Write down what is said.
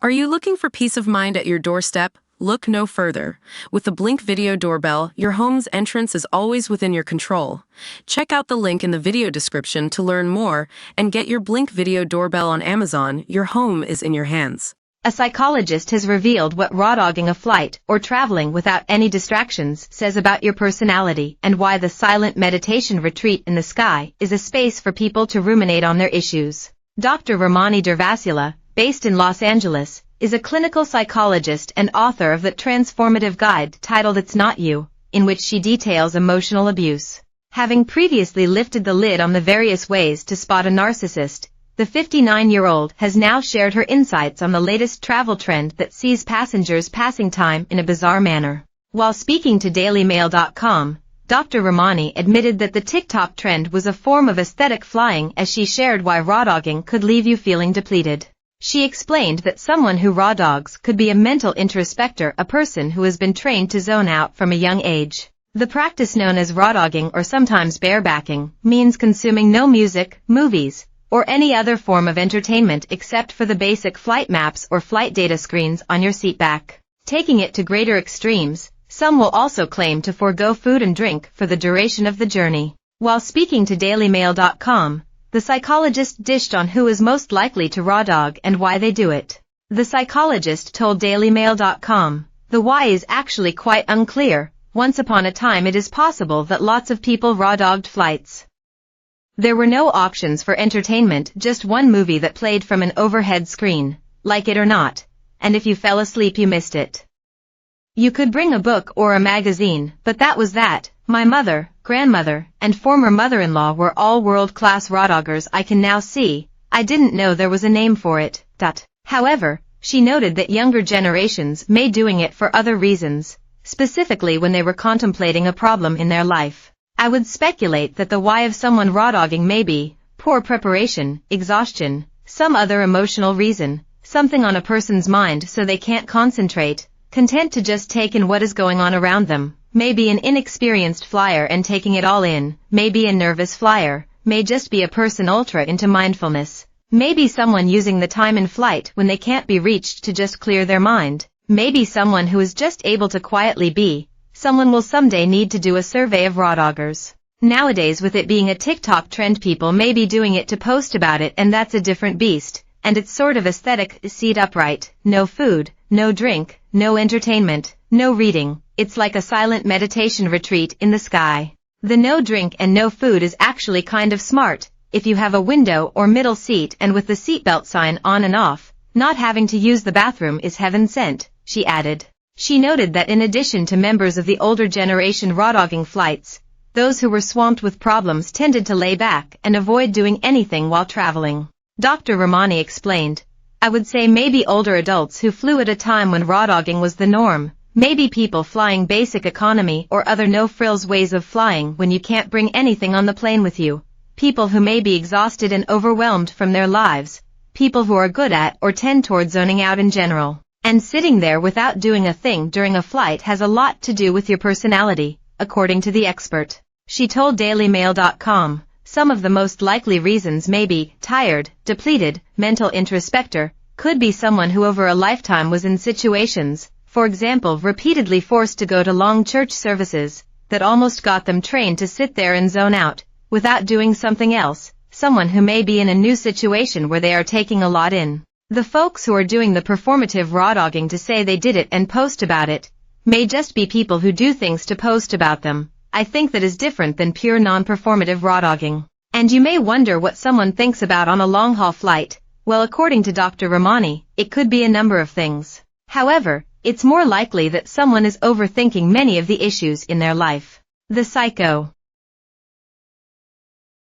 Are you looking for peace of mind at your doorstep? Look no further. With the Blink Video Doorbell, your home's entrance is always within your control. Check out the link in the video description to learn more and get your Blink Video Doorbell on Amazon. Your home is in your hands. A psychologist has revealed what rawdogging a flight or traveling without any distractions says about your personality and why the silent meditation retreat in the sky is a space for people to ruminate on their issues. Dr. Ramani Durvasula, based in Los Angeles, is a clinical psychologist and author of the transformative guide titled It's Not You, in which she details emotional abuse. Having previously lifted the lid on the various ways to spot a narcissist, the 59-year-old has now shared her insights on the latest travel trend that sees passengers passing time in a bizarre manner. While speaking to DailyMail.com, Dr. Ramani admitted that the TikTok trend was a form of aesthetic flying as she shared why rawdogging could leave you feeling depleted. She explained that someone who rawdogs could be a mental introspector, a person who has been trained to zone out from a young age. The practice, known as rawdogging or sometimes barebacking, means consuming no music, movies, or any other form of entertainment except for the basic flight maps or flight data screens on your seatback. Taking it to greater extremes, some will also claim to forego food and drink for the duration of the journey. While speaking to DailyMail.com, the psychologist dished on who is most likely to rawdog and why they do it. The psychologist told DailyMail.com, "The why is actually quite unclear. Once upon a time it is possible that lots of people rawdogged flights. There were no options for entertainment, just one movie that played from an overhead screen, like it or not, and if you fell asleep you missed it. You could bring a book or a magazine, but that was that. My mother, grandmother, and former mother-in-law were all world-class rawdoggers. I can now see. I didn't know there was a name for it." However, she noted that younger generations may doing it for other reasons, specifically when they were contemplating a problem in their life. "I would speculate that the why of someone rawdogging may be poor preparation, exhaustion, some other emotional reason, something on a person's mind so they can't concentrate, content to just take in what is going on around them. Maybe an inexperienced flyer and taking it all in, maybe a nervous flyer, may just be a person ultra into mindfulness, maybe someone using the time in flight when they can't be reached to just clear their mind, maybe someone who is just able to quietly be. Someone will someday need to do a survey of rawdoggers. Nowadays, with it being a TikTok trend, people may be doing it to post about it, and that's a different beast, and it's sort of aesthetic. Seat upright, no food, no drink, no entertainment, no reading. It's like a silent meditation retreat in the sky. The no drink and no food is actually kind of smart, if you have a window or middle seat and with the seatbelt sign on and off. Not having to use the bathroom is heaven sent," she added. She noted that in addition to members of the older generation rawdogging flights, those who were swamped with problems tended to lay back and avoid doing anything while traveling. Dr. Ramani explained, "I would say maybe older adults who flew at a time when rawdogging was the norm. Maybe people flying basic economy or other no-frills ways of flying when you can't bring anything on the plane with you. People who may be exhausted and overwhelmed from their lives. People who are good at or tend toward zoning out in general. And sitting there without doing a thing during a flight has a lot to do with your personality," according to the expert. She told DailyMail.com, "Some of the most likely reasons may be tired, depleted, mental introspector, could be someone who over a lifetime was in situations, for example repeatedly forced to go to long church services, that almost got them trained to sit there and zone out, without doing something else, someone who may be in a new situation where they are taking a lot in. The folks who are doing the performative rawdogging to say they did it and post about it, may just be people who do things to post about them. I think that is different than pure non-performative rawdogging." And you may wonder what someone thinks about on a long-haul flight. Well, according to Dr. Ramani, it could be a number of things. However, it's more likely that someone is overthinking many of the issues in their life. The psycho